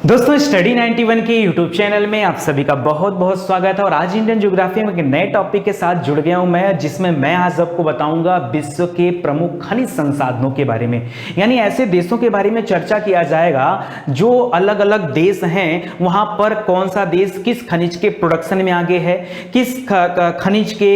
दोस्तों स्टडी 91 के YouTube channel में आप सभी का बहुत बहुत स्वागत है। और आज इंडियन ज्योग्राफी में एक नए टॉपिक के साथ जुड़ गया हूं मैं, जिसमें मैं आज आपको बताऊंगा विश्व के प्रमुख खनिज संसाधनों के बारे में। यानी ऐसे देशों के बारे में चर्चा किया जाएगा जो अलग अलग देश हैं, वहां पर कौन सा देश किस खनिज के प्रोडक्शन में आगे है, किस खनिज के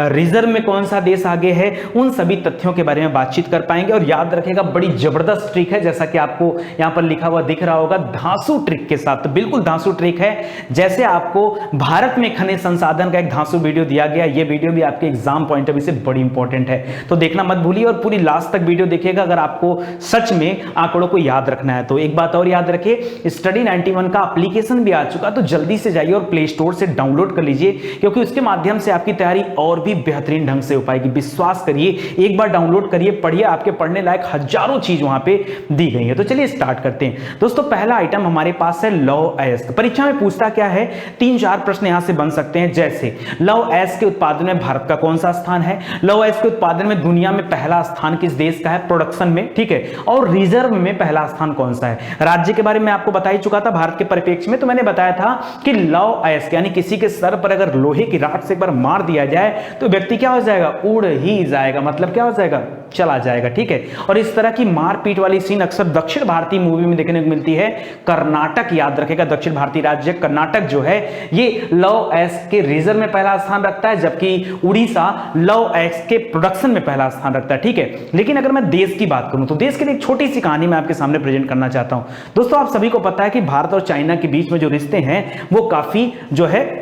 रिजर्व में कौन सा देश आगे है, उन सभी तथ्यों के बारे में बातचीत कर पाएंगे। और याद रखेगा बड़ी जबरदस्त ट्रिक है, जैसा कि आपको यहां पर लिखा हुआ दिख रहा होगा, धांसू ट्रिक के साथ। तो बिल्कुल धांसू ट्रिक है, जैसे आपको भारत में खनिज संसाधन का एक धांसू वीडियो दिया गया। ये वीडियो भी आपके एग्जाम पॉइंट ऑफ व्यू से बड़ी इंपॉर्टेंट है, तो देखना मत भूलिए और पूरी लास्ट तक वीडियो देखिएगा अगर आपको सच में आंकड़ों को याद रखना है। तो एक बात और याद रखिए, स्टडी 91 का एप्लीकेशन भी आ चुका, तो जल्दी से जाइए और प्ले स्टोर से डाउनलोड कर लीजिए, क्योंकि उसके माध्यम से आपकी तैयारी और भी बेहतरीन ढंग से हो पाएगी। विश्वास करिए, एक बार डाउनलोड करिए, पढ़िए, आपके पढ़ने लायक हजारों चीज वहां पे दी गई है। तो चलिए स्टार्ट करते हैं। दोस्तों पहला आइटम हमारे पास है लौह अयस्क। परीक्षा में पूछता क्या है, 3-4 प्रश्न यहां से बन सकते हैं, जैसे लौह अयस्क के उत्पादन में भारत का कौन सा स्थान है, लौह अयस्क के उत्पादन में दुनिया में पहला स्थान किस देश का है प्रोडक्शन में, ठीक है, और रिजर्व में पहला स्थान कौन सा है। राज्य के बारे में आपको बता ही चुका था भारत के परिप्रेक्ष्य में, तो मैंने बताया था कि लौह अयस्क यानी किसी के सर पर अगर लोहे की राड से एक बार मार दिया जाए तो व्यक्ति क्या हो जाएगा, उड़ ही जाएगा, मतलब क्या हो जाएगा, चला जाएगा, ठीक है। और इस तरह की मारपीट वाली सीन अक्सर दक्षिण भारतीय मूवी में देखने को मिलती है। कर्नाटक, याद रखेगा, दक्षिण भारतीय राज्य कर्नाटक जो है ये लौह अयस्क के रिजर्व में पहला स्थान रखता है, जबकि उड़ीसा लौह अयस्क के प्रोडक्शन में पहला स्थान रखता है, ठीक है। लेकिन अगर मैं देश की बात करूं तो देश के लिए एक छोटी सी कहानी मैं आपके सामने प्रेजेंट करना चाहता हूं। दोस्तों आप सभी को पता है कि भारत और चाइना के बीच में जो रिश्ते हैं वो काफी जो है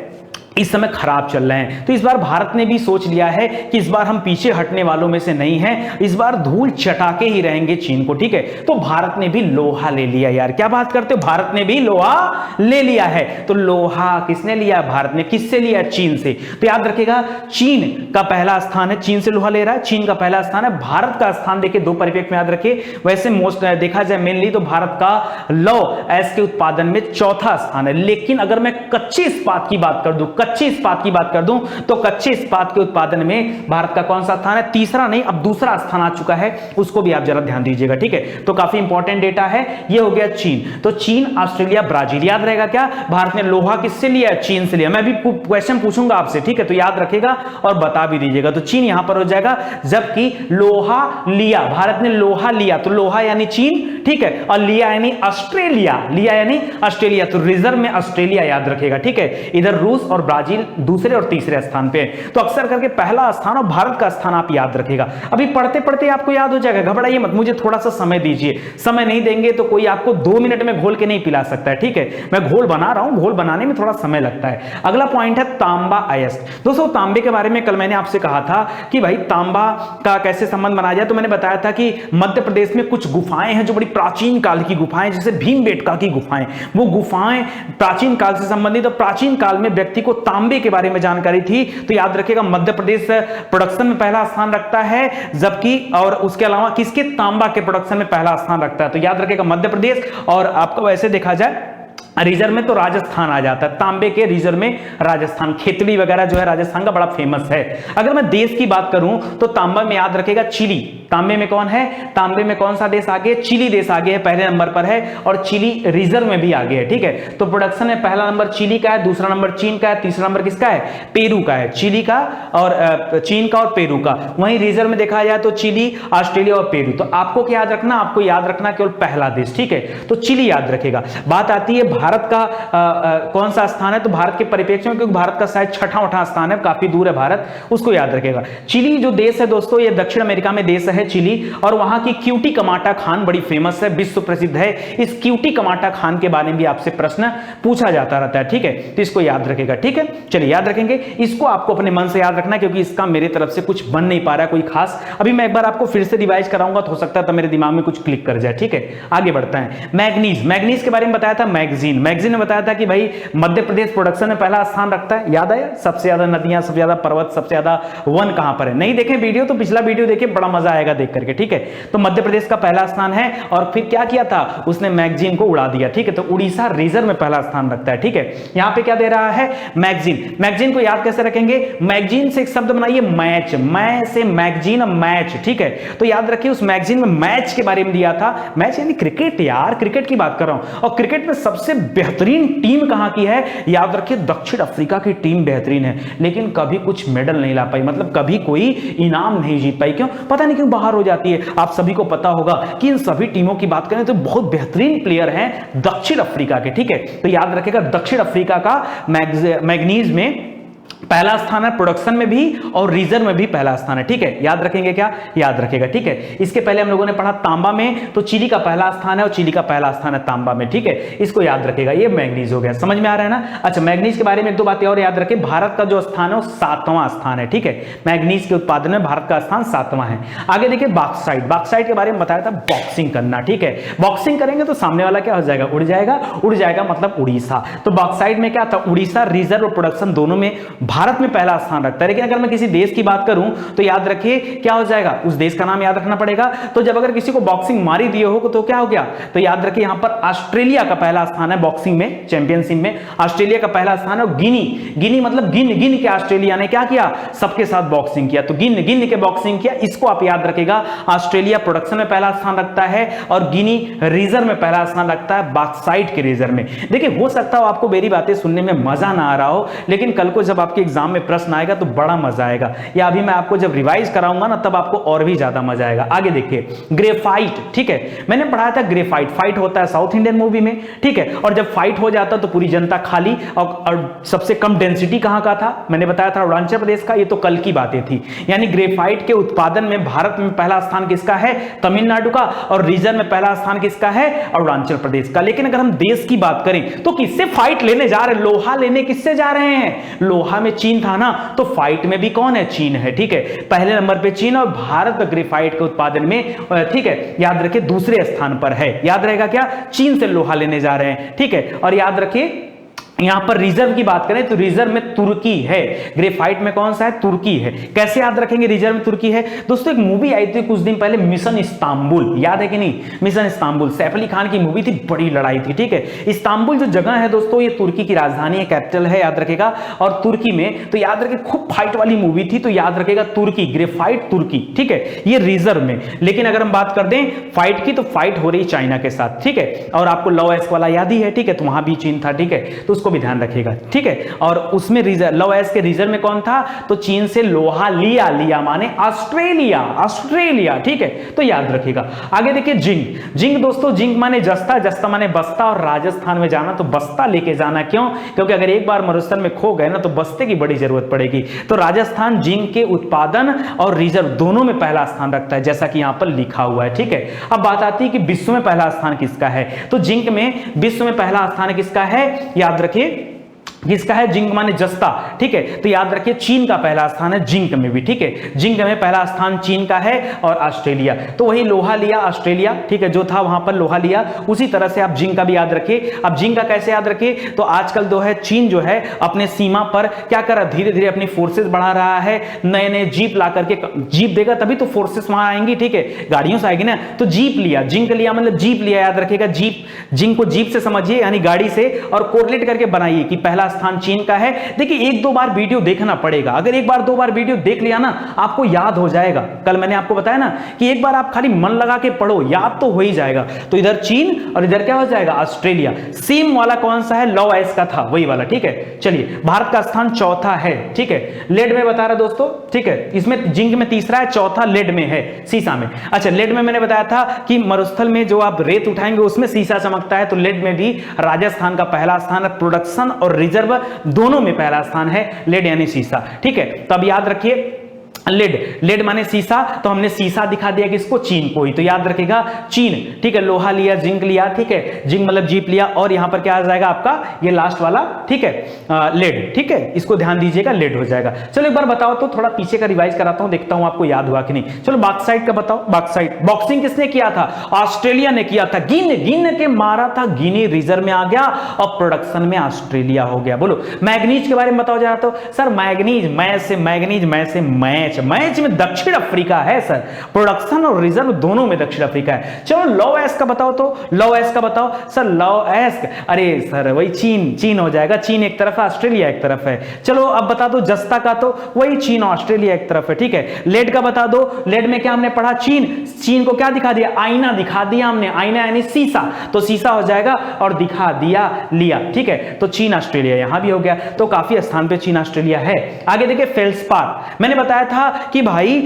इस समय खराब चल रहे हैं। तो इस बार भारत ने भी सोच लिया है कि इस बार हम पीछे हटने वालों में से नहीं हैं, इस बार धूल चटाके ही रहेंगे चीन को, ठीक है। तो भारत ने भी लोहा ले लिया। यार क्या बात करते हो, भारत ने भी लोहा ले लिया है। तो लोहा किसने लिया, भारत ने। किससे लिया, चीन से। तो याद रखिएगा चीन का पहला स्थान है, चीन से लोहा ले रहा है, चीन का पहला स्थान है। भारत का स्थान देखिए दो परिप्रेक्ष्य में याद रखिए, वैसे मोस्ट देखा जाए मेनली तो भारत का लौह अयस्क के उत्पादन में चौथा स्थान है। लेकिन अगर मैं कच्चे इस्पात की बात कर दूं, कच्चे इस्पात की बात कर दूं तो कच्चे इस्पात के उत्पादन में भारत का कौन सा स्थान है, तीसरा नहीं अब दूसरा स्थान आ चुका है, उसको भी आप जरा ध्यान दीजिएगा, ठीक है। तो काफी इंपॉर्टेंट डेटा है। ये हो गया चीन। तो चीन, ऑस्ट्रेलिया, ब्राजील। याद रहेगा क्या, भारत ने लोहा किससे लिया, चीन से लिया। मैं भी क्वेश्चन पूछूंगा आपसे, ठीक है, तो याद रखेगा और बता भी दीजिएगा। तो चीन यहां पर हो जाएगा, जबकि लोहा लिया, भारत ने लोहा लिया, तो लोहा यानी चीन, ठीक है, और लिया यानी ऑस्ट्रेलिया, लिया यानी ऑस्ट्रेलिया, तो रिजर्व में ऑस्ट्रेलिया याद रखेगा, ठीक है। इधर रूस और ब्राजील दूसरे और तीसरे स्थान पे। तो अक्सर करके पहला स्थान और भारत का स्थान आप याद रखेगा। अभी पढ़ते पढ़ते आपको याद हो जाएगा, घबराइए मत, मुझे थोड़ा सा समय दीजिए। समय नहीं देंगे तो कोई आपको 2 मिनट में घोल के नहीं पिला सकता है, ठीक है। मैं घोल बना रहा हूं, घोल बनाने में थोड़ा समय लगता है। अगला पॉइंट है तांबा अयस्क। दोस्तों तांबे के बारे में कल मैंने आपसे कहा था कि भाई तांबा का कैसे संबंध बनाया जाए, तो मैंने बताया था कि मध्य प्रदेश में कुछ गुफाएं हैं जो बड़ी प्राचीन काल की गुफाएं, जैसे भीमबेटका की गुफाएं, वो गुफाएं प्राचीन काल से संबंधित, और प्राचीन काल में व्यक्ति को तांबे के बारे में जानकारी थी। तो याद रखिएगा मध्य प्रदेश प्रोडक्शन में पहला स्थान रखता है, जबकि और उसके अलावा किसके, तांबा के प्रोडक्शन में पहला स्थान रखता है। तो याद रखिएगा मध्य प्रदेश, और आपको वैसे देखा जाए रिजर्व में तो राजस्थान आ जाता है, तांबे के रिजर्व में राजस्थान, खेतड़ी वगैरह जो है राजस्थान का बड़ा फेमस है। अगर मैं देश की बात करूं तो तांबा में याद रखेगा चिली। तांबे में कौन है, तांबे में कौन सा देश आगे, चिली देश आगे है, पहले नंबर पर है, और चिली रिजर्व में भी आगे है, ठीक है। तो प्रोडक्शन में पहला नंबर चिली का है, दूसरा नंबर चीन का है, तीसरा नंबर किसका है, पेरू का है, चिली का और चीन का और पेरू का। वहीं रिजर्व में देखा जाए तो चिली, ऑस्ट्रेलिया और पेरू। तो आपको क्या याद रखना, आपको याद रखना केवल पहला देश, ठीक है। तो चिली याद रखेगा। बात आती है भारत का कौन सा स्थान है, तो भारत के परिप्रेक्ष्य में, क्योंकि भारत का शायद छठा स्थान है, काफी दूर है भारत, उसको याद रखेगा। चिली जो देश है दोस्तों, ये दक्षिण अमेरिका में देश है चिली, और वहां की क्यूटी कमाटा खान बड़ी फेमस है, विश्व प्रसिद्ध है। इस क्यूटी कमाटा खान के बारे में भी आपसे प्रश्न पूछा जाता रहता है, ठीक है, तो इसको याद रखेगा, ठीक है। चलिए याद रखेंगे, इसको आपको अपने मन से याद रखना, क्योंकि इसका मेरे तरफ से कुछ बन नहीं पा रहा है कोई खास। अभी मैं एक बार आपको फिर से रिवाइज कराऊंगा, तो हो सकता है तो मेरे दिमाग में कुछ क्लिक कर जाए, ठीक है। आगे बढ़ता है। मैग्नीज, मैग्नीज के बारे में बताया था, मैगजीन, मैगजीन ने बताया था कि भाई मध्य प्रदेश प्रोडक्शन में पहला स्थान रखता है, याद आया? सबसे ज्यादा नदियां, सबसे ज्यादा पर्वत, सबसे ज्यादा वन कहां पर है? नहीं देखें वीडियो तो पिछला वीडियो देखिए, बड़ा मजा आएगा देख करके, ठीक है। तो मध्य प्रदेश का पहला स्थान है। और फिर क्या किया था उसने, मैगजीन को उड़ा दिया, ठीक है। तो उड़ीसा रिजर्व में पहला स्थान रखता है, ठीक है। यहां पे क्या दे रहा है, मैगजीन। मैगजीन को याद कैसे रखेंगे, मैगजीन से एक शब्द बनाइए मैच, मैं से मैगजीन, मैच, ठीक है। तो याद रखिए उस मैगजीन में मैच के बारे में दिया था, मैच यानी क्रिकेट, यार क्रिकेट की बात कर रहा हूं। और क्रिकेट में सबसे बेहतरीन टीम कहां की है, याद रखिए दक्षिण अफ्रीका की टीम बेहतरीन है, लेकिन कभी कुछ मेडल नहीं ला पाई, मतलब कभी कोई इनाम नहीं जीत पाई। क्यों? पता नहीं क्यों बाहर हो जाती है। आप सभी को पता होगा कि इन सभी टीमों की बात करें तो बहुत बेहतरीन प्लेयर हैं दक्षिण अफ्रीका के, ठीक है। तो याद रखिएगा दक्षिण अफ्रीका का मैग्नीज में पहला स्थान है, प्रोडक्शन में भी और रिजर्व में भी पहला स्थान है, ठीक है। याद रखेंगे क्या, याद रखेगा, ठीक है। इसके पहले हम लोगों ने पढ़ा तांबा में, तो चिली का पहला स्थान है और चिली का पहला स्थान है तांबा में, ठीक है। इसको याद रखेगा, ये मैग्नीज हो गया, समझ में आ रहा है ना। अच्छा, मैग्नीज के बारे में एक दो बातें और याद रखें। भारत का जो स्थान है वो 7वां स्थान है, ठीक है। मैग्नीज के उत्पादन में भारत का स्थान 7वां है। आगे देखिए बॉक्साइट, बॉक्साइट के बारे में बताया था बॉक्सिंग करना, ठीक है। बॉक्सिंग करेंगे तो सामने वाला क्या हो जाएगा, उड़ जाएगा, उड़ जाएगा मतलब उड़ीसा। तो बॉक्साइट में क्या था, उड़ीसा रिजर्व और प्रोडक्शन दोनों में भारत में पहला स्थान रखता है। लेकिन अगर मैं किसी देश की बात करूं तो याद रखिए क्या हो जाएगा, उस देश का नाम याद रखना पड़ेगा। तो जब अगर किसी को बॉक्सिंग मारी दिए हो तो क्या हो गया, तो याद रखिए यहां पर ऑस्ट्रेलिया का पहला स्थान है बॉक्सिंग में, चैंपियनशिप में ऑस्ट्रेलिया का पहला स्थान है। और गिनी, गिनी मतलब गिन गिन के ऑस्ट्रेलिया ने क्या किया, सबके साथ बॉक्सिंग किया, तो गिन गिन के बॉक्सिंग किया। इसको आप याद रखिएगा, ऑस्ट्रेलिया प्रोडक्शन में पहला स्थान रखता है और गिनी रिजर्व में पहला स्थान रखता है, बॉक्साइट के रिजर्व में। देखिए हो सकता हो आपको मेरी बातें सुनने में मजा ना आ रहा हो, लेकिन कल को जब आपके एग्जाम में प्रश्न आएगा तो बड़ा मजा आएगा, या अभी मैं आपको जब रिवाइज कराऊंगा ना तब आपको और भी ज्यादा मजा आएगा। आगे देखिए ग्रेफाइट, ठीक है। मैंने पढ़ाया था ग्रेफाइट, फाइट होता है साउथ इंडियन मूवी में, ठीक है। और जब फाइट हो जाता तो पूरी जनता खाली, और सबसे कम डेंसिटी कहां का था, मैंने बताया था अरुणाचल प्रदेश का। ये तो कल की बातें थी। यानी ग्रेफाइट के उत्पादन में भारत में पहला स्थान किसका है, तमिलनाडु का, और रीजन में पहला स्थान किसका है, अरुणाचल प्रदेश का। लेकिन अगर हम देश की बात करें तो किससे फाइट लेने जा रहे हैं, लोहा लेने किससे जा रहे हैं, लोहा में चीन था ना, तो फाइट में भी कौन है, चीन है, ठीक है। पहले नंबर पे चीन और भारत ग्रेफाइट के उत्पादन में, ठीक है, याद रखिए दूसरे स्थान पर है। याद रहेगा क्या, चीन से लोहा लेने जा रहे हैं, ठीक है। और याद रखिए यहां पर रिजर्व की बात करें तो रिजर्व में तुर्की है, ग्रेफाइट में कौन सा है, तुर्की है। कैसे याद रखेंगे रिजर्व में तुर्की है, दोस्तों एक मूवी आई थी कुछ दिन पहले, मिशन इस्तांबुल, याद है कि नहीं, मिशन इस्तांबुल, सैफ अली खान की मूवी थी, बड़ी लड़ाई थी, ठीक है। इस्तांबुल जो जगह है दोस्तों, ये तुर्की की राजधानी है, कैपिटल है, याद रखेगा। और तुर्की में तो याद रखे खूब फाइट वाली मूवी थी, तो याद रखेगा तुर्की, ग्रेफाइट तुर्की, ठीक है, ये रिजर्व में। लेकिन अगर हम बात कर दें फाइट की, तो फाइट हो रही चाइना के साथ, ठीक है। और आपको लव एस वाला याद ही है, ठीक है, तो वहां भी चीन था, ठीक है, तो उसको भी ध्यान रखिएगा, ठीक है। और उसमें लव एस के रिजर्व में कौन था, तो चीन से लोहा लिया, लिया माने ऑस्ट्रेलिया, ऑस्ट्रेलिया, ठीक है, तो याद रखिएगा। आगे देखिए जिंक, जिंक दोस्तों, जिंक माने जस्ता, जस्ता माने बस्ता, और राजस्थान में जाना तो बस्ता लेके जाना, क्यों, क्योंकि अगर एक बार मरुस्थल में खो गए ना तो बस्ते की बड़ी जरूरत पड़ेगी। तो राजस्थान जिंक के उत्पादन और रिजर्व दोनों में पहला स्थान रखता है, जैसा कि यहां पर लिखा हुआ है, ठीक है। अब बात आती है कि विश्व में पहला स्थान किसका है, तो जिंक में विश्व में पहला स्थान किसका है, याद रखिए किसका है, जिंक माने जस्ता, ठीक है। तो याद रखिए चीन का पहला स्थान है जिंक में भी, ठीक है, जिंक में पहला स्थान चीन का है। और ऑस्ट्रेलिया तो वही लोहा लिया ऑस्ट्रेलिया, ठीक है, जो था वहां पर लोहा लिया, उसी तरह से आप जिंक का भी याद रखिए। अब जिंक का कैसे याद रखिए, तो आजकल जो है चीन जो है अपने सीमा पर क्या कर रहा है, धीरे धीरे अपनी फोर्सेस बढ़ा रहा है, नए नए जीप ला करके, जीप देगा तभी तो फोर्सेस वहां आएंगी, ठीक है, गाड़ियों से आएगी ना, तो जीप लिया, जिंक लिया मतलब जीप लिया, याद रखिएगा जीप, जिंक को जीप से समझिए यानी गाड़ी से, और कोरिलेट करके बनाइए कि पहला स्थान चीन का है। देखिए एक दो बार वीडियो देखना पड़ेगा, अगर एक बार दो बार वीडियो देख लिया ना आपको याद हो जाएगा। कल मैंने आपको बताया ना कि एक बार आप खाली मन लगा के पढ़ो, याद तो हो ही जाएगा। तो इधर चीन और इधर क्या हो जाएगा, ऑस्ट्रेलिया। सेम वाला कौन सा है, लव एस का था, वही वाला, ठीक है। चलिए भारत का स्थान चौथा है, ठीक है, लेड में बता रहा दोस्तों, ठीक है, इसमें जिंक में तीसरा है, चौथा लेड में है, सीसा में। अच्छा लेड में मैंने बताया था कि मरुस्थल में जो आप रेत उठाएंगे उसमें सीसा चमकता है, तो लेड में भी राजस्थान का पहला स्थान है, प्रोडक्शन और रिजर्व दोनों में पहला स्थान है, लेड यानी सीसा, ठीक है। तो अब याद रखिए लेड, लेड माने सीसा, तो हमने सीसा दिखा दिया किसको, चीन को ही, तो याद रखेगा चीन, ठीक है। लोहा लिया, जिंक लिया, ठीक है, जिंक मतलब जीप लिया, और यहां पर क्या आ जाएगा आपका ये लास्ट वाला, ठीक है, लेड, ठीक है, इसको ध्यान दीजिएगा, लेड हो जाएगा। चलो एक बार बताओ तो, थोड़ा पीछे का रिवाइज कराता हूं, देखता हूं आपको याद हुआ कि नहीं। चलो बॉक्साइट का बताओ, बॉक्साइट, बॉक्सिंग किसने किया था, ऑस्ट्रेलिया ने किया था, गिन के मारा था, गिनी रिजर्व में आ गया और प्रोडक्शन में ऑस्ट्रेलिया हो गया। बोलो मैग्नीज के बारे में बताओ जरा, तो सर मैग्नीज, मैग्नीज मैच में दक्षिण अफ्रीका है सर, प्रोडक्शन और रिजर्व दोनों में दक्षिण अफ्रीका है। चलो लॉ एस का बताओ, तो लॉ एस का बताओ सर, लॉ एस, अरे सर वही चीन हो जाएगा, चीन एक तरफ है, ऑस्ट्रेलिया एक तरफ है। चलो अब बता दो जस्ता का, तो वही चीन ऑस्ट्रेलिया एक तरफ है, ठीक है। लेड का बता दो, लेड में क्या हमने पढ़ा, चीन को क्या दिखा दिया, आईना दिखा दिया हमने, आईना यानी शीशा, तो शीशा हो जाएगा और दिखा दिया लिया, ठीक है। तो चीन ऑस्ट्रेलिया यहां भी हो गया, तो काफी स्थान पे चीन ऑस्ट्रेलिया है। आगे देखिए फेल्सपार, मैंने बताया था कि भाई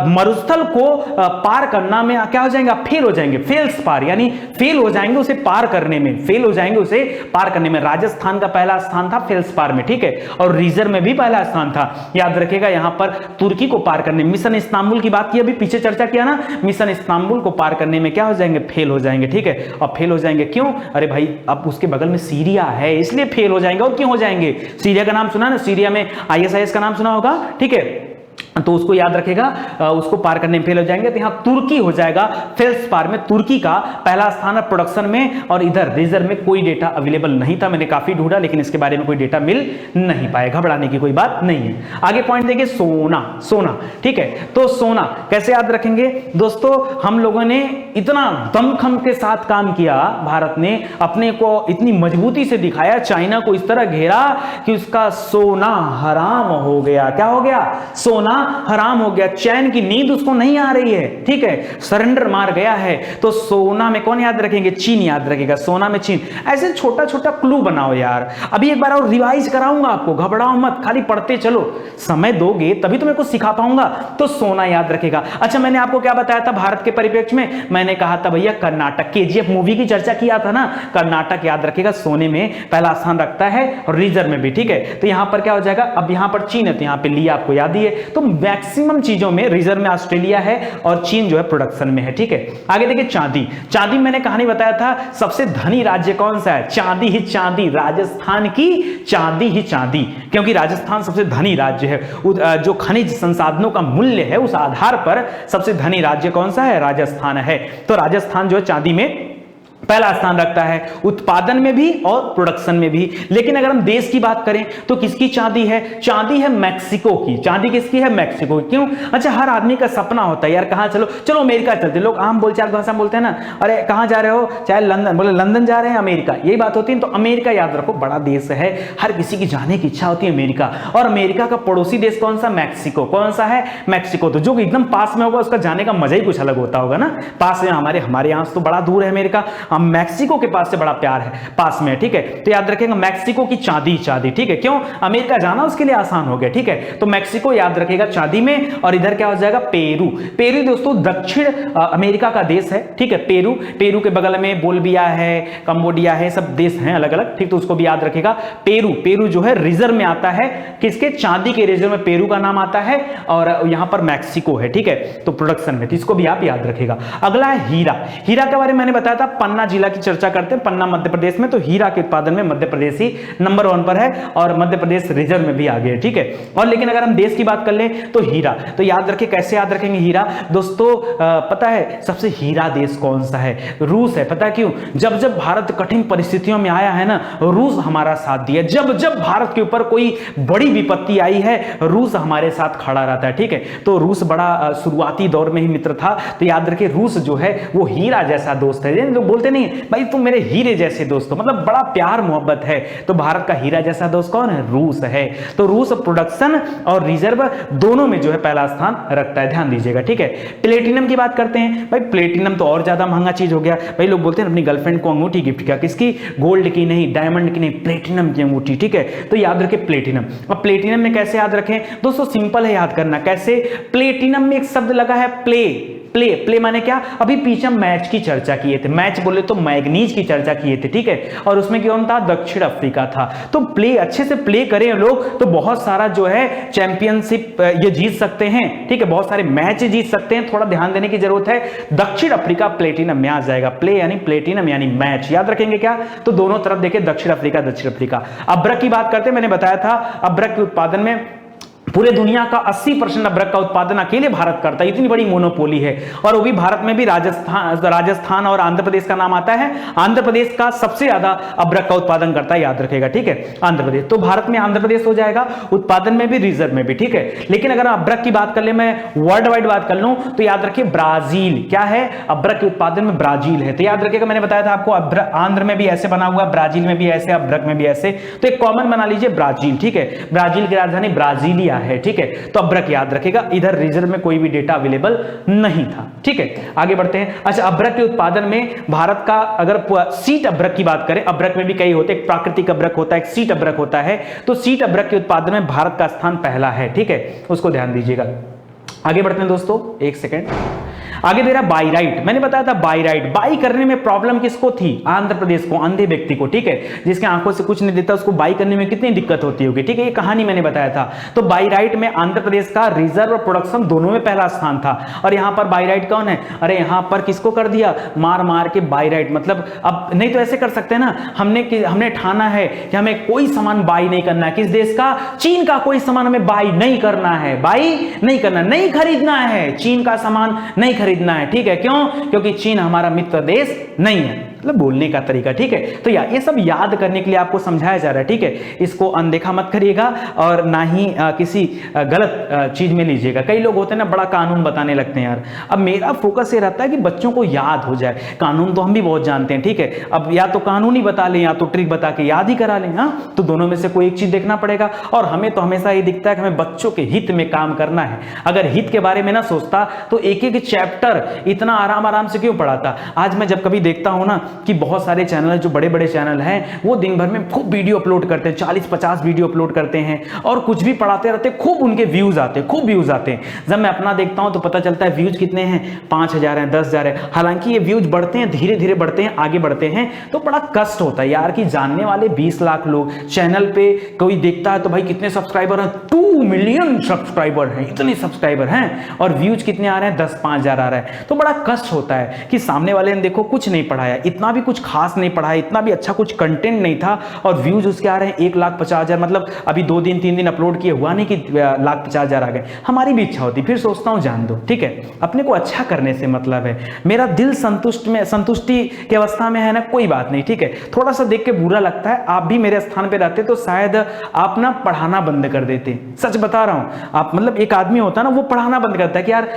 मरुस्थल को पार करना में क्या हो जाएंगे, फेल हो जाएंगे, फेल्स पार यानी फेल हो जाएंगे उसे पार करने में, फेल हो जाएंगे उसे पार करने में। राजस्थान का पहला स्थान था फेल्स पार में, ठीक है, और रिजर्व में भी पहला स्थान था। याद रखिएगा यहां पर तुर्की को पार करने, मिशन इस्तांबुल की बात की अभी पीछे चर्चा किया ना, मिशन इस्तांबुल को पार करने में क्या हो जाएंगे, फेल हो जाएंगे, ठीक है। और फेल हो जाएंगे क्यों, अरे भाई अब उसके बगल में सीरिया है इसलिए फेल हो जाएंगे। और क्यों हो जाएंगे, सीरिया का नाम सुना ना, सीरिया में आईएसआईएस का नाम सुना होगा, ठीक है, तो उसको याद रखेगा, उसको पार करने में फेल हो जाएंगे। तो यहां तुर्की हो जाएगा फेल्स पार में, तुर्की का पहला स्थान है प्रोडक्शन में, और इधर रिजर्व में कोई डेटा अवेलेबल नहीं था, मैंने काफी ढूंढा लेकिन इसके बारे में कोई डेटा मिल नहीं पाया, घबराने की कोई बात नहीं है। आगे पॉइंट देखिए सोना, ठीक है। तो सोना कैसे याद रखेंगे दोस्तों, हम लोगों ने इतना दमखम के साथ काम किया, भारत ने अपने को इतनी मजबूती से दिखाया, चाइना को इस तरह घेरा कि उसका सोना हराम हो गया। क्या हो गया, सोना हराम हो गया, चैन की नींद उसको नहीं आ रही है, ठीक है, सरेंडर मार गया है। तो सोना में कौन याद रखेंगे, चीन याद रखेगा, सोना में चीन। ऐसे छोटा छोटा क्लू बनाओ यार, अभी एक बार और रिवाइज कराऊंगा आपको, घबराओ मत, खाली पढ़ते चलो, समय दोगे तभी तो मैं कुछ सिखा पाऊंगा। तो सोना याद रखेगा। अच्छा मैंने आपको क्या बताया था भारत के परिप्रेक्ष्य में, मैंने कहा था भैया कर्नाटक, केजीएफ मूवी की चर्चा किया था ना, कर्नाटक याद रखेगा सोने में पहला स्थान रखता है और रिजर्व में भी, ठीक है। तो यहां पर क्या हो जाएगा, अब यहां पर चीन है तो यहां पे लिया, आपको याद ही है। तो मैक्सिमम चीजों में रिजर्व में ऑस्ट्रेलिया है और चीन जो है प्रोडक्शन में है, ठीक है। आगे देखिए चांदी, चांदी मैंने कहानी बताया था, सबसे धनी राज्य कौन सा है, चांदी ही चांदी, राजस्थान की चांदी ही चांदी, क्योंकि राजस्थान सबसे धनी राज्य है, जो खनिज संसाधनों का मूल्य है उस आधार पर सबसे धनी राज्य कौन सा है, राजस्थान है। तो राजस्थान जो है चांदी में पहला स्थान रखता है, उत्पादन में भी और प्रोडक्शन में भी। लेकिन अगर हम देश की बात करें तो किसकी चांदी है, चांदी है मैक्सिको की, चांदी किसकी है, मैक्सिको की। क्यों, अच्छा हर आदमी का सपना होता है यार कहां चलो अमेरिका चलते, लोग आम बोलचाल भाषा में बोलते हैं ना, अरे कहां जा रहे हो, चाहे लंदन, बोले लंदन जा रहे हैं, अमेरिका, यही बात होती है। तो अमेरिका याद रखो बड़ा देश है, हर किसी की जाने की इच्छा होती है अमेरिका। और अमेरिका का पड़ोसी देश कौन सा, मैक्सिको, कौन सा है, मैक्सिको। तो जो एकदम पास में होगा उसका जाने का मजा ही कुछ अलग होता होगा ना, पास में, हमारे यहां तो बड़ा दूर है अमेरिका, मैक्सिको के पास से बड़ा प्यार है, पास में, ठीक है। तो याद रखेंगे मैक्सिको की चांदी, ठीक है, क्यों, अमेरिका जाना उसके लिए आसान हो गया, ठीक है। तो मैक्सिको याद रखेगा चांदी में, और इधर क्या हो जाएगा, पेरू। पेरू दोस्तों दक्षिण अमेरिका का देश है, ठीक है। पेरू के बगल में बोल्विया है, कंबोडिया है, सब देश हैं अलग अलग, ठीक। तो उसको भी याद रखेगा। पेरू जो है रिजर्व में आता है, किसके, चांदी के रिजर्व में पेरू का नाम आता है, और यहां पर मैक्सिको है, ठीक है। तो प्रोडक्शन में, तो इसको भी आप याद रखेगा। अगला है हीरा के बारे में मैंने बताया था, पन्ना जिला की चर्चा करते हैं, पन्ना मध्य प्रदेश में, तो हीरा के उत्पादन में मध्य प्रदेश ही नंबर 1 पर है, और मध्य प्रदेश रिजर्व में भी आ गया, ठीक है। और लेकिन अगर हम देश की बात कर लें तो हीरा, तो याद रखें, कैसे याद रखेंगे हीरा दोस्तों, पता है सबसे हीरा देश कौन सा है, रूस है। पता क्यों, जब भारत कठिन परिस्थितियों में आया है ना, रूस हमारा साथ दिया, जब भारत के ऊपर कोई बड़ी विपत्ति आई है, रूस हमारे साथ खड़ा रहता है, ठीक है। तो रूस बड़ा शुरुआती दौर में ही मित्र था, तो याद रखिए रूस जो है वो हीरा जैसा दोस्त है। लोग बोलते नहीं भाई तुम मेरे हीरे जैसे दोस्त हो, मतलब बड़ा प्यार मोहब्बत है। तो भारत का हीरा जैसा दोस्त कौन है, रूस है। तो रूस प्रोडक्शन और रिजर्व दोनों में जो है पहला स्थान रखता है, ध्यान दीजिएगा, ठीक है। प्लेटिनम की बात करते हैं, भाई प्लेटिनम तो और ज्यादा महंगा चीज हो गया। भाई लोग बोलते हैं अपनी गर्लफ्रेंड को अंगूठी गिफ्ट किया, किसकी, गोल्ड की नहीं, डायमंड की नहीं, प्लेटिनम की अंगूठी, ठीक है। तो याद रखें प्लेटिनम। अब प्लेटिनम में कैसे याद रखें दोस्तों, सिंपल है याद करना, कैसे, प्लेटिनम में एक शब्द लगा है प्ले, प्ले, प्ले माने क्या, अभी पीछे हम मैच की चर्चा किए थे, मैच बोले तो मैग्नीज की चर्चा किए थे, ठीक है, और उसमें कौन था, दक्षिण अफ्रीका था। तो प्ले अच्छे से प्ले करें लोग तो बहुत सारा जो है चैंपियनशिप ये जीत सकते हैं, ठीक है, बहुत सारे मैच जीत सकते हैं। थोड़ा ध्यान देने की जरूरत है। दक्षिण अफ्रीका प्लेटिनम में आ जाएगा, प्ले यानी प्लेटिनम यानी मैच, याद रखेंगे क्या, तो दोनों तरफ देखिए दक्षिण अफ्रीका, दक्षिण अफ्रीका। अब्रक की बात करते हैं, मैंने बताया था अब्रक के उत्पादन में पूरे दुनिया का 80% अब्रक का उत्पादन अकेले भारत करता है, इतनी बड़ी मोनोपोली है। और वो भी भारत में भी राजस्थान और आंध्र प्रदेश का नाम आता है। आंध्र प्रदेश का सबसे ज्यादा अब्रक का उत्पादन करता है, याद रखेगा, ठीक है, आंध्र प्रदेश। तो भारत में आंध्र प्रदेश हो जाएगा उत्पादन में भी, रिजर्व में भी, ठीक है। लेकिन अगर अब्रक की बात कर ले, मैं वर्ल्ड वाइड बात कर लूं तो याद रखिए ब्राजील क्या है, अब्रक के उत्पादन में ब्राजील है। तो याद रखिएगा, मैंने बताया था आपको आंध्र में भी ऐसे बना हुआ, ब्राजील में भी ऐसे, अब्रक में भी ऐसे, तो एक कॉमन बना लीजिए ब्राजील, ठीक है, ब्राजील की राजधानी ब्राजीलिया है, ठीक है। तो अब्रक याद रखेगा, इधर रिजर्व में कोई भी डेटा अवेलेबल नहीं था, ठीक है। आगे बढ़ते हैं। अच्छा, अब्रक के उत्पादन में भारत का अगर सीट अब्रक की बात करें, अब्रक में भी कई होते हैं, एक प्राकृतिक अब्रक होता है, एक सीट अब्रक होता है, तो सीट अब्रक के उत्पादन में भारत का स्थान पहला है, ठीक है, उसको ध्यान दीजिएगा। आगे बढ़ते हैं दोस्तों, एक सेकेंड। आगे दे रहा बाईराइट, मैंने बताया था बाईराइट, बाई करने में प्रॉब्लम किसको थी, आंध्र प्रदेश को, अंधे व्यक्ति को, ठीक है, जिसके आंखों से कुछ नहीं दिखता, उसको बाई करने में कितनी दिक्कत होती होगी, ठीक है, ये कहानी मैंने बताया था। तो बाईराइट में आंध्र प्रदेश का रिजर्व और प्रोडक्शन दोनों में पहला स्थान था। और यहां पर बाईराइट कौन है, अरे यहां पर किसको कर दिया, मार मार के बाईराइट, मतलब अब नहीं तो ऐसे कर सकते हैं ना, हमने ठाना है कि हमें कोई सामान बाई नहीं करना है, किस देश का, चीन का कोई सामान हमें बाई नहीं करना है, बाई नहीं करना, नहीं खरीदना है, चीन का सामान नहीं खरीदना है, ठीक है, क्यों, क्योंकि चीन हमारा मित्र देश नहीं है, मतलब बोलने का तरीका, ठीक है। तो ये सब याद करने के लिए आपको समझाया जा रहा है, ठीक है, इसको अनदेखा मत करिएगा और ना ही किसी गलत चीज में लीजिएगा। कई लोग होते हैं ना, बड़ा कानून बताने लगते हैं यार। अब मेरा फोकस ये रहता है कि बच्चों को याद हो जाए, कानून तो हम भी बहुत जानते हैं, ठीक है, अब या तो कानून ही बता लें या तो ट्रिक बता के याद ही करा लें, हाँ, तो दोनों में से कोई एक चीज देखना पड़ेगा। और हमें तो हमेशा ये दिखता है कि हमें बच्चों के हित में काम करना है। अगर हित के बारे में ना सोचता तो एक एक चैप्टर इतना आराम आराम से क्यों पढ़ाता। आज मैं जब कभी देखता हूं ना कि बहुत सारे चैनल, जो बड़े बड़े चैनल हैं, वो दिन भर में खूब वीडियो अपलोड करते हैं, 40-50 वीडियो अपलोड करते हैं और कुछ भी पढ़ाते रहते हैं, खूब उनके व्यूज आते हैं, खूब व्यूज आते हैं। जब मैं अपना देखता हूं तो पता चलता है व्यूज कितने हैं, 5000 हैं, 10,000 है। हालांकि ये व्यूज बढ़ते हैं, धीरे धीरे बढ़ते हैं, आगे बढ़ते हैं, तो बड़ा कष्ट होता है यार कि जानने वाले 20 लाख लोग चैनल पे कोई देखता है तो भाई कितने सब्सक्राइबर हैं, 2 मिलियन सब्सक्राइबर हैं, इतने सब्सक्राइबर हैं, और व्यूज कितने आ रहे हैं, 10-5 हजार आ रहा है। तो बड़ा कष्ट होता है कि सामने वाले ने देखो कुछ नहीं पढ़ाया, इतना भी कुछ खास नहीं पढ़ाया, इतना भी अच्छा कुछ कंटेंट नहीं था, और व्यूज उसके आ रहे हैं 1,50,000, मतलब अभी 2 दिन 3 दिन अपलोड किए, हुआ नहीं कि 1,50,000 आ गए। हमारी भी इच्छा होती, फिर सोचता हूं जान दो, ठीक है, अपने को अच्छा करने से मतलब है, मेरा दिल संतुष्टि की अवस्था में है ना, कोई बात नहीं, ठीक है। थोड़ा सा देख के बुरा लगता है, आप भी मेरे स्थान पे रहते तो शायद आप ना पढ़ाना बंद कर देते, सच बता रहा हूं। आप मतलब एक आदमी होता है ना, वो पढ़ाना बंद करता है कि यार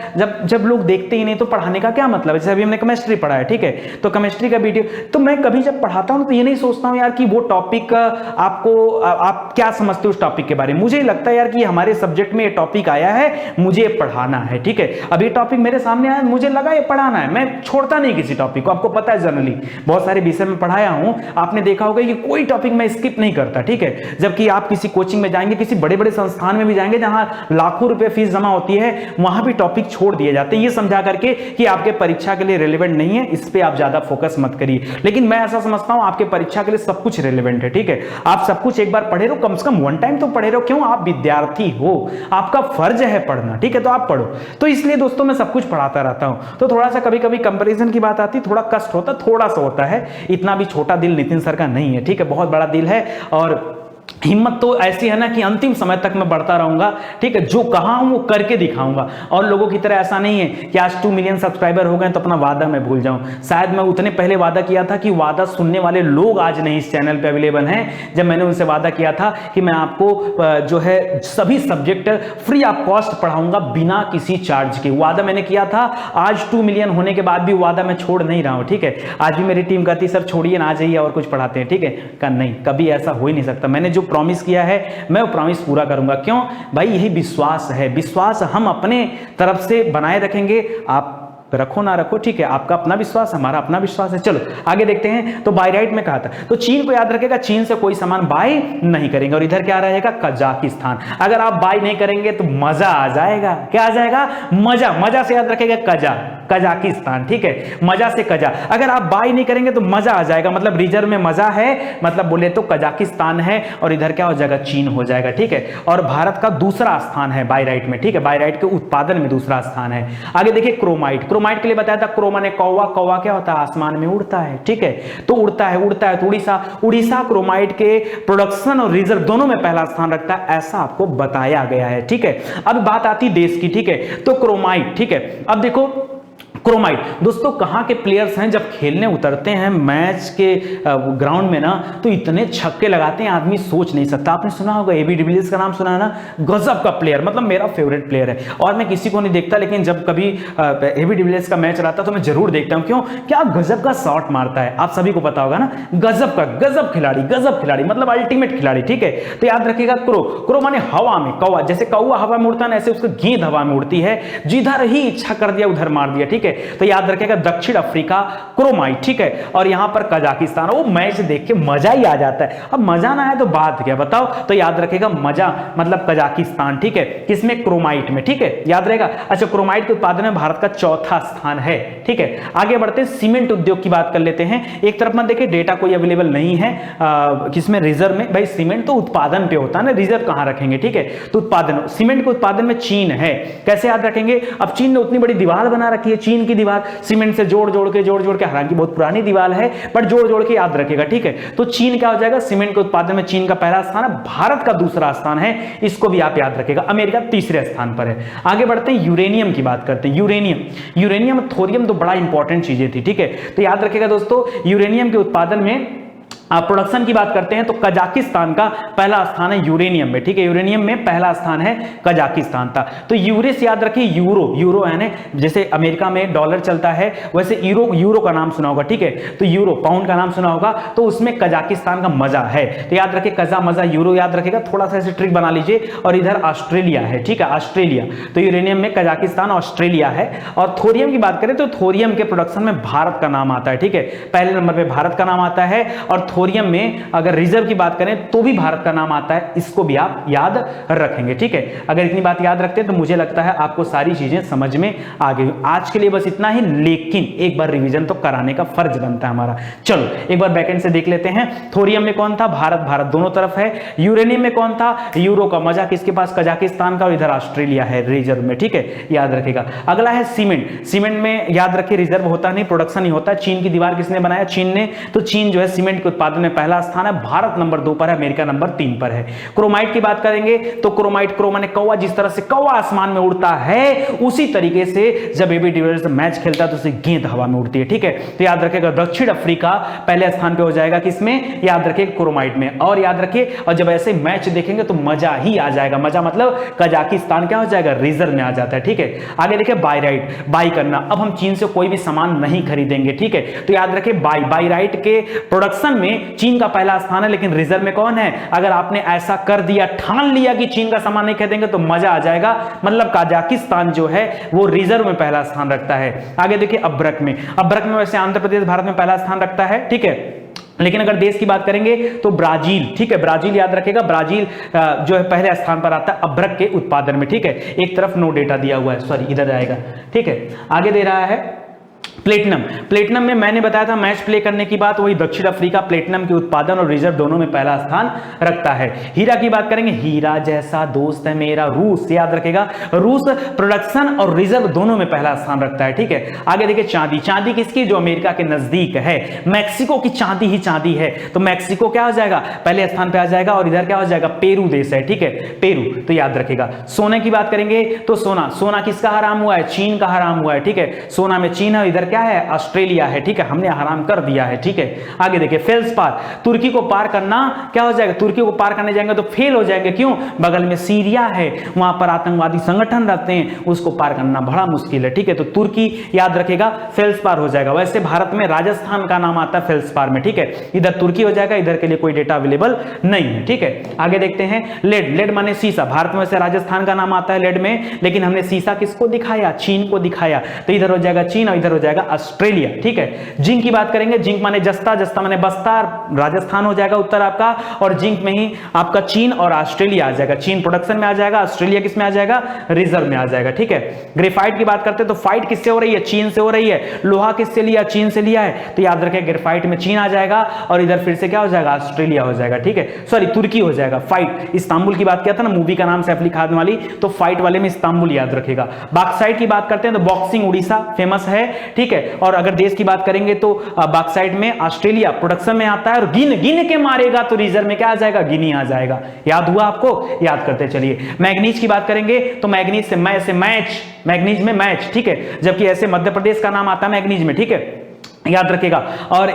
जब लोग देखते ही नहीं तो पढ़ाने का क्या मतलब है। जैसे अभी हमने केमिस्ट्री पढ़ा है, ठीक है, तो केमिस्ट्री का वीडियो, तो मैं कभी जब पढ़ाता हूं तो ये नहीं सोचता हूं यार कि वो टॉपिक आप क्या समझते हो उस टॉपिक के बारे में। मुझे लगता है यार कि हमारे सब्जेक्ट में ये टॉपिक आया है, मुझे पढ़ाना है, ठीक है। अब ये टॉपिक मेरे सामने आया, मुझे लगा ये पढ़ाना है, मैं छोड़ता नहीं किसी टॉपिक को। आपको पता है जनरली बहुत सारे विषय में पढ़ाया हूं, आपने देखा होगा कि कोई टॉपिक मैं स्किप नहीं करता, ठीक है। जबकि आप किसी कोचिंग में जाएंगे, किसी बड़े बड़े संस्थान में भी जाएंगे जहां लाखों रुपए फीस जमा होती है, वहां भी टॉपिक छोड़ दिए जाते हैं, ये समझा करके कि आपके परीक्षा के लिए रिलेवेंट नहीं है, इस पे आप ज्यादा फोकस मत करिए। लेकिन मैं ऐसा समझता हूं आपके परीक्षा के लिए सब कुछ रिलेवेंट है, ठीक है। आप सब कुछ एक बार पढ़े रहो, कम से कम 1 टाइम तो पढ़े रहो, क्यों, आप विद्यार्थी हो, आपका फर्ज है पढ़ना, ठीक है, तो आप पढ़ो। तो इसलिए दोस्तों मैं सब कुछ पढ़ाता रहता हूं। तो थोड़ा सा कभी कभी कंपैरिजन की बात आती, थोड़ा कष्ट होता, थोड़ा सा होता है, इतना भी छोटा दिल नितिन सर का नहीं है, ठीक है, बहुत बड़ा दिल है। और हिम्मत तो ऐसी है ना कि अंतिम समय तक मैं बढ़ता रहूंगा, ठीक है, जो कहा हूं वो करके दिखाऊंगा। और लोगों की तरह ऐसा नहीं है कि आज 2 मिलियन सब्सक्राइबर हो गए तो अपना वादा मैं भूल जाऊं। शायद मैं उतने पहले वादा किया था कि वादा सुनने वाले लोग आज नहीं इस चैनल पे अवेलेबल हैं, जब मैंने उनसे वादा किया था कि मैं आपको जो है सभी सब्जेक्ट फ्री ऑफ कॉस्ट पढ़ाऊंगा बिना किसी चार्ज के। वादा मैंने किया था, आज 2 मिलियन होने के बाद भी वादा मैं छोड़ नहीं रहा हूं, ठीक है। आज भी मेरी टीम कहती सर छोड़िए ना, आ जाइए और कुछ पढ़ाते हैं, ठीक है, का नहीं, कभी ऐसा हो ही नहीं सकता। मैंने जो प्रॉमिस किया है मैं वो प्रॉमिस पूरा करूंगा। क्यों भाई, यही विश्वास है, विश्वास हम अपने तरफ से बनाए रखेंगे। आप रखो ना रखो, ठीक है, आपका अपना विश्वास, हमारा अपना विश्वास है। चलो आगे देखते हैं। तो बाय राइट में कहा था, तो चीन को याद रखेगा, चीन से कोई सामान बाय नहीं करेंगे। और इधर क्या रहेगा, कजाकिस्तान। अगर आप बाय नहीं करेंगे तो मजा आ जाएगा। क्या आ जाएगा, मजा। मजा से याद रखेगा कजाकिस्तान, ठीक है, मजा से कजा। अगर आप बाय नहीं करेंगे तो मजा आ जाएगा, मतलब रिजर्व में मजा है, मतलब बोले तो कजाकिस्तान है। और इधर क्या हो जाएगा, चीन हो जाएगा, ठीक है। और भारत का दूसरा स्थान है बाय राइट में, ठीक है, बाय राइट के उत्पादन में दूसरा स्थान है। आगे देखिए क्रोमाइट। क्रोमाइट के लिए बताया था, क्रोमा ने कौवा, कौवा क्या होता है, आसमान में उड़ता है, ठीक है, तो उड़ता है तो उड़ीसा क्रोमाइट के प्रोडक्शन और रिजर्व दोनों में पहला स्थान रखता है, ऐसा आपको बताया गया है, ठीक है। अब बात आती देश की, ठीक है, तो क्रोमाइट, ठीक है। अब देखो क्रोमाइट दोस्तों कहां के प्लेयर्स हैं, जब खेलने उतरते हैं मैच के ग्राउंड में ना, तो इतने छक्के लगाते हैं आदमी सोच नहीं सकता। आपने सुना होगा एबी डिविलियर्स का नाम सुना है ना, गजब का प्लेयर, मतलब मेरा फेवरेट प्लेयर है। और मैं किसी को नहीं देखता, लेकिन जब कभी एबी डिविलियर्स का मैच रहता तो मैं जरूर देखता हूं। क्यों, क्या गजब का शॉट मारता है, आप सभी को पता होगा ना, गजब खिलाड़ी, मतलब अल्टीमेट खिलाड़ी, ठीक है। तो याद रखिएगा क्रो माने हवा में, कौवा, जैसे कौवा हवा में उड़ता है, ऐसे उसकी गेंद हवा में उड़ती है, जिधर ही इच्छा कर दिया उधर मार दिया, ठीक है। तो याद रखिएगा दक्षिण अफ्रीका क्रोमाइट, ठीक है। और यहां पर कजाकिस्तान। वो मैच देख के मजा ही आ जाता है। अब मजा ना आए तो बात क्या बताओ, तो याद रखिएगा मजा मतलब कजाकिस्तान, ठीक है, किसमें, क्रोमाइट में, ठीक है, याद रहेगा। अच्छा, क्रोमाइट के उत्पादन में भारत का चौथा स्थान है, ठीक है। आगे बढ़ते हैं, सीमेंट उद्योग की बात कर लेते हैं। एक तरफ मत देखिए, डेटा कोई अवेलेबल नहीं है किसमें, रिजर्व में। भाई सीमेंट तो उत्पादन पे होता है ना, रिजर्व कहां रखेंगे, ठीक है। तो उत्पादन, सीमेंट के उत्पादन में चीन है, कैसे याद रखेंगे। अब चीन ने उतनी बड़ी दीवार बना रखी है, चीन की दीवार सीमेंट से जोड़ जोड़ के, हालांकि बहुत पुरानी दीवार है, पर जोड़ के याद रखेगा, ठीक है। तो चीन क्या हो जाएगा, सीमेंट के उत्पादन में चीन का पहला स्थान है, भारत का दूसरा स्थान है, इसको भी आप याद रखेगा। अमेरिका तीसरे स्थान पर है। आगे बढ़ते हैं, यूरेनियम की बात करते हैं। यूरेनियम थोरियम तो बड़ा इंपॉर्टेंट चीजें थी, ठीक है। तो याद रखेगा दोस्तों, यूरेनियम के उत्पादन में प्रोडक्शन की बात करते हैं तो कजाकिस्तान का पहला स्थान है यूरेनियम में, ठीक है। यूरेनियम में पहला स्थान है कजाकिस्तान का। तो यूरे से याद रखिए, यूरो है ना, जैसे अमेरिका में डॉलर चलता है वैसे यूरो का नाम सुना होगा, ठीक है। तो यूरो, पाउंड का नाम सुना होगा, तो उसमें कजाकिस्तान का मजा है। तो याद रखिए कजा मजा यूरो याद रखेगा, थोड़ा सा ऐसे ट्रिक बना लीजिए। और इधर ऑस्ट्रेलिया है, ठीक है, ऑस्ट्रेलिया। तो यूरेनियम में कजाकिस्तान, ऑस्ट्रेलिया है। और थोरियम की बात करें तो थोरियम के प्रोडक्शन में भारत का नाम आता है, ठीक है, पहले नंबर पे भारत का नाम आता है। और थोरियम में अगर रिजर्व की बात करें तो भी भारत का नाम आता है, इसको भी आप याद रखेंगे, ठीक है। अगर इतनी बात याद रखते हैं तो मुझे लगता है आपको सारी चीजें समझ में आ गई। आज के लिए बस इतना ही, लेकिन एक बार रिवीजन तो कराने का फर्ज बनता है हमारा। चलो एक बार बैकएंड से देख लेते हैं। थोरियम में कौन था, भारत दोनों तरफ है। यूरेनियम में कौन था, यूरो का मजा किसके पास, कजाकिस्तान का। और इधर ऑस्ट्रेलिया है रिजर्व में, ठीक है, याद रखेगा। अगला है सीमेंट में याद रखिए रिजर्व होता नहीं, प्रोडक्शन ही होता है। चीन की दीवार किसने बनाया, चीन ने। तो चीन जो है सीमेंट के उत्पादन में पहला स्थान है, भारत नंबर 2 पर है, अमेरिका नंबर 3 पर है। क्रोमाइट की बात करेंगे तो क्रोमा ने कौवा, जिस तरह से कौवा आसमान में उड़ता है उसी तरीके से जब एबी डिविलियर्स मैच खेलता है तो उसे गेंद हवा में उड़ती है, ठीक है। तो याद रखिएगा दक्षिण अफ्रीका पहले स्थान पे हो जाएगा, किसमें, याद रखिए क्रोमाइट में। और याद रखिए, और जब ऐसे मैच देखेंगे तो मजा ही आ जाएगा। मजा मतलब कजाकिस्तान क्या हो जाएगा, रिजर्व में आ जाता है, ठीक है। आगे देखिए बाय राइट, बाई करना। अब हम चीन से कोई भी सामान नहीं खरीदेंगे, ठीक है। तो याद रखिए बाय राइट के प्रोडक्शन में चीन का पहला स्थान है, लेकिन रिजर्व में कौन है। अगर आपने ऐसा कर दिया, ठान लिया कि चीन का सामान नहीं खरीदेंगे तो मजा आ जाएगा, मतलब कजाकिस्तान जो है वो रिजर्व में पहला स्थान रखता है। आगे देखिए अब्रक में वैसे आंध्र प्रदेश भारत में पहला स्थान रखता है, ठीक है। लेकिन अगर देश की बात करेंगे तो ब्राजील, ठीक है, ब्राजील याद रखेगा, ब्राजील जो है पहले स्थान पर आता है अब्रक के उत्पादन में, ठीक है। एक तरफ नो डेटा दिया हुआ है, सॉरी इधर आएगा, ठीक है। आगे दे रहा है प्लेटिनम में मैंने बताया था मैच प्ले करने की बात, वही दक्षिण अफ्रीका प्लेटिनम के उत्पादन और रिजर्व दोनों में पहला स्थान रखता है। हीरा की बात करेंगे, हीरा जैसा दोस्त है मेरा, रूस याद रखेगा, रूस प्रोडक्शन और रिजर्व दोनों में पहला स्थान रखता है, ठीक है। आगे देखिए चांदी किसकी, जो अमेरिका के नजदीक है, मैक्सिको की चांदी ही चांदी है, तो मैक्सिको क्या हो जाएगा, पहले स्थान पे आ जाएगा। और इधर क्या हो जाएगा, पेरू देश है, ठीक है, पेरू, तो याद रखेगा। सोने की बात करेंगे तो सोना किसका हराम हुआ है, चीन का हराम हुआ है, ठीक है। सोना में चीन है, इधर क्या है, ऑस्ट्रेलिया है, ठीक है, हमने हराम कर दिया है, ठीक है। आगे देखिए फेल्सपार, तुर्की को पार करना क्या हो जाएगा, तुर्की को पार करने जाएंगे तो फेल हो जाएंगे, क्यों, बगल में सीरिया है, वहां पर आतंकवादी संगठन रहते हैं, उसको पार करना बड़ा मुश्किल है, ठीक है। तो तुर्की याद रखेगा फेल्सपार हो जाएगा। वैसे भारत में राजस्थान का नाम आता है फेल्सपार में, ठीक है, इधर तुर्की हो जाएगा, इधर के लिए कोई डेटा अवेलेबल नहीं है, ठीक है। आगे देखते हैं लेड, लेड माने सीसा, भारत में वैसे राजस्थान का नाम आता है लेड में, लेकिन हमने सीसा किसको दिखाया, चीन को दिखाया, तो इधर हो जाएगा चीन और इधर हो जाएगा ऑस्ट्रेलिया, ठीक है। जिंक की बात करेंगे, जिंक माने जस्ता, जस्ता माने बस्ता, राजस्थान हो जाएगा उत्तर आपका, और जिंक में ही आपका चीन और ऑस्ट्रेलिया आ जाएगा, चीन प्रोडक्शन में आ जाएगा, ऑस्ट्रेलिया किस में आ जाएगा, रिजर्व में आ जाएगा, ठीक है। ग्रेफाइट की बात करते हैं तो फाइट किससे हो रही है, चीन से हो रही है, लोहा किससे लिया, चीन से लिया है, तो याद रखें ग्रेफाइट में चीन आ जाएगा और इधर फिर से क्या हो जाएगा, ऑस्ट्रेलिया हो जाएगा, ठीक है, सॉरी तुर्की हो जाएगा। फाइट इस्तांबुल की बात किया था ना, मूवी का नाम सैफ अली खान वाली, तो फाइट वाले में इस्तांबुल याद रखेगा। बॉक्साइट की बात करते हैं तो बॉक्सिंग उड़ीसा फेमस है, ठीक है। और अगर देश की बात करेंगे तो बॉक्साइट में ऑस्ट्रेलिया प्रोडक्शन में आता है, और गिन के मारेगा तो रिजर्व में क्या आ जाएगा, गिनी आ जाएगा। याद हुआ आपको, याद करते चलिए। मैग्नीज की बात करेंगे तो मैग्नीज से मैच, मैग्नीज में मैच, ठीक है, जबकि ऐसे मध्य प्रदेश का नाम आता है मैग्नीज में, ठीक है, याद रखेगा। और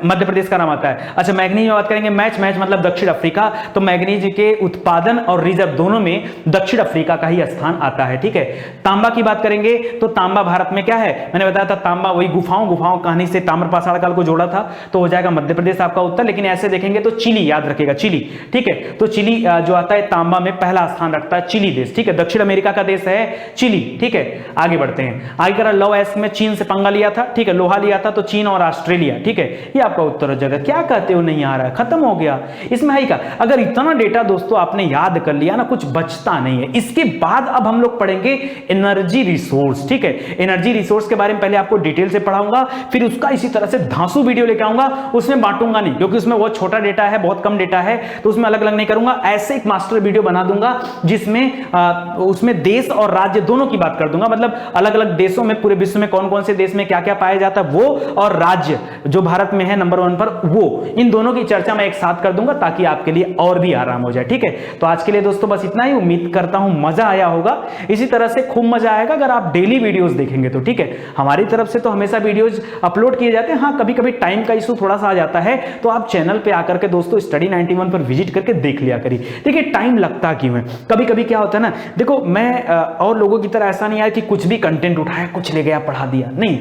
मध्य प्रदेश का नाम आता है। अच्छा मैग्नीज में बात करेंगे, मैच, मैच मतलब दक्षिण अफ्रीका, तो मैग्नीज के उत्पादन और रिजर्व दोनों में दक्षिण अफ्रीका का ही स्थान आता है, ठीक है। तांबा की बात करेंगे तो तांबा भारत में क्या है, मैंने बताया था तांबा वही गुफाओं कहानी से ताम्रपाषाण काल को जोड़ा था, तो हो जाएगा मध्य प्रदेश आपका उत्तर। लेकिन ऐसे देखेंगे तो चिली याद रखेगा, चिली, ठीक है, तो चिली जो आता है तांबा में पहला स्थान रखता है चिली देश, ठीक है, दक्षिण अमेरिका का देश है चिली, ठीक है। आगे बढ़ते हैं, आगे करा लव एस्क में चीन से पंगा लिया था, ठीक है, लोहा लिया था, तो चीन और ऑस्ट्रेलिया, ठीक है, ये आपका उत्तर हो जाएगा। क्या कहते हो, नहीं आ रहा है, खत्म हो गया, इसमें है का। अगर इतना डेटा दोस्तों आपने याद कर लिया ना, कुछ बचता नहीं है। इसके बाद अब हम लोग पढ़ेंगे एनर्जी रिसोर्स, ठीक है। एनर्जी रिसोर्स के बारे में पहले आपको डिटेल से पढ़ाऊंगा, फिर उसका इसी तरह से धांसू वीडियो लेके आऊंगा, उसमें बांटूंगा नहीं क्योंकि उसमें बहुत छोटा डेटा है, बहुत कम डेटा है, तो उसमें अलग अलग नहीं करूंगा। ऐसे एक मास्टर वीडियो बना दूंगा जिसमें उसमें देश और राज्य दोनों की बात कर दूंगा, मतलब अलग अलग देशों में, पूरे विश्व में कौन कौन से देश में क्या क्या पाया जाता है वो, और राज्य जो भारत में है नंबर 1 पर वो, इन दोनों की चर्चा मैं एक साथ कर दूंगा ताकि आपके लिए और भी आराम हो जाए, ठीक है। तो आज के लिए दोस्तों बस इतना ही, उम्मीद करता हूं मजा आया होगा। इसी तरह से खूब मजा आएगा अगर आप डेली वीडियोस देखेंगे तो, ठीक है। हमारी तरफ से तो हमेशा वीडियोस अपलोड किए जाते हैं, हाँ कभी कभी टाइम का इशू थोड़ा सा आ जाता है, तो आप चैनल पे आकर के दोस्तों स्टडी 91 पर विजिट करके देख लिया करिए। देखिए टाइम लगता क्यों है, कभी कभी क्या होता है ना, देखो मैं और लोगों की तरह ऐसा नहीं है कि कुछ भी कंटेंट उठाया कुछ ले गया पढ़ा दिया, नहीं।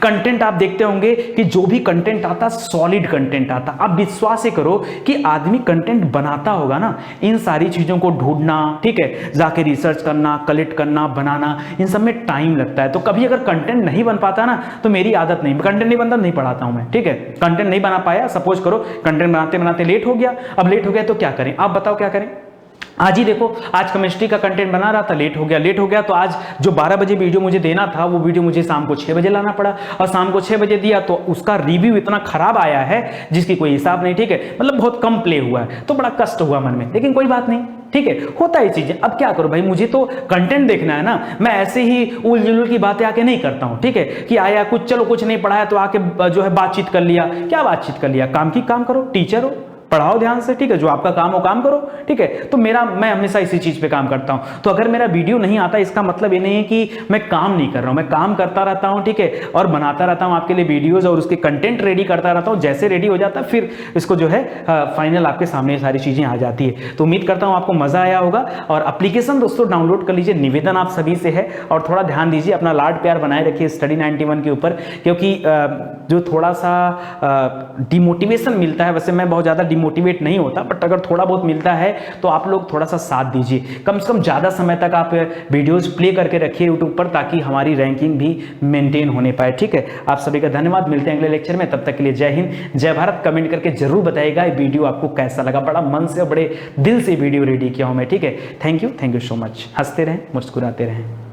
कंटेंट आप देखते होंगे कि जो भी कंटेंट आता सॉलिड कंटेंट आता। आप विश्वास ही करो कि आदमी कंटेंट बनाता होगा ना, इन सारी चीजों को ढूंढना, ठीक है, जाके रिसर्च करना, कलेक्ट करना, बनाना, इन सब में टाइम लगता है। तो कभी अगर कंटेंट नहीं बन पाता ना, तो मेरी आदत नहीं, कंटेंट नहीं बनता नहीं पढ़ाता हूं मैं, ठीक है। कंटेंट नहीं बना पाया, सपोज करो कंटेंट बनाते बनाते लेट हो गया, अब लेट हो गया तो क्या करें, आप बताओ क्या करें। आज ही देखो, आज केमिस्ट्री का कंटेंट बना रहा था, लेट हो गया, तो आज जो 12 बजे वीडियो मुझे देना था वो वीडियो मुझे शाम को 6 बजे लाना पड़ा, और शाम को 6 बजे दिया तो उसका रिव्यू इतना खराब आया है जिसकी कोई हिसाब नहीं, ठीक है, मतलब बहुत कम प्ले हुआ है, तो बड़ा कष्ट हुआ मन में, लेकिन कोई बात नहीं, ठीक है, होता है चीजें। अब क्या करो भाई, मुझे तो कंटेंट देखना है ना, मैं ऐसे ही उल जुलूल की बातें आके नहीं करता हूं, ठीक है, कि आया कुछ, चलो कुछ नहीं पढ़ाया तो आके जो है बातचीत कर लिया, क्या बातचीत कर लिया, काम की काम करो, टीचर हो, पढ़ाओ ध्यान से, ठीक है, जो आपका काम हो काम करो, ठीक है। तो मैं हमेशा इसी चीज पे काम करता हूं। तो अगर मेरा वीडियो नहीं आता इसका मतलब ये नहीं है कि मैं काम नहीं कर रहा हूं, मैं काम करता रहता हूं, ठीक है, और बनाता रहता हूं आपके लिए वीडियोस, और उसके कंटेंट रेडी करता रहता हूं। जैसे रेडी हो जाता है फिर इसको जो है फाइनल आपके सामने सारी चीजें आ जाती है। तो उम्मीद करता हूं आपको मजा आया होगा, और एप्लीकेशन दोस्तों डाउनलोड कर लीजिए, निवेदन आप सभी से है, और थोड़ा ध्यान दीजिए, अपना लाड प्यार बनाए रखिए स्टडी 91 के ऊपर, क्योंकि जो थोड़ा सा डिमोटिवेशन मिलता है, वैसे मैं बहुत ज्यादा डिमोटिवेट नहीं होता, बट अगर थोड़ा बहुत मिलता है तो आप लोग थोड़ा सा साथ दीजिए, कम से कम ज्यादा समय तक आप वीडियोस प्ले करके रखिए यूट्यूब पर, ताकि हमारी रैंकिंग भी मेंटेन होने पाए, ठीक है। आप सभी का धन्यवाद, मिलते हैं अगले लेक्चर में, तब तक के लिए जय हिंद, जय भारत। कमेंट करके जरूर बताइएगा ये वीडियो आपको कैसा लगा, बड़ा मन से और बड़े दिल से वीडियो रेडी किया हूं मैं, ठीक है। थैंक यू सो मच, हंसते रहें, मुस्कुराते रहें।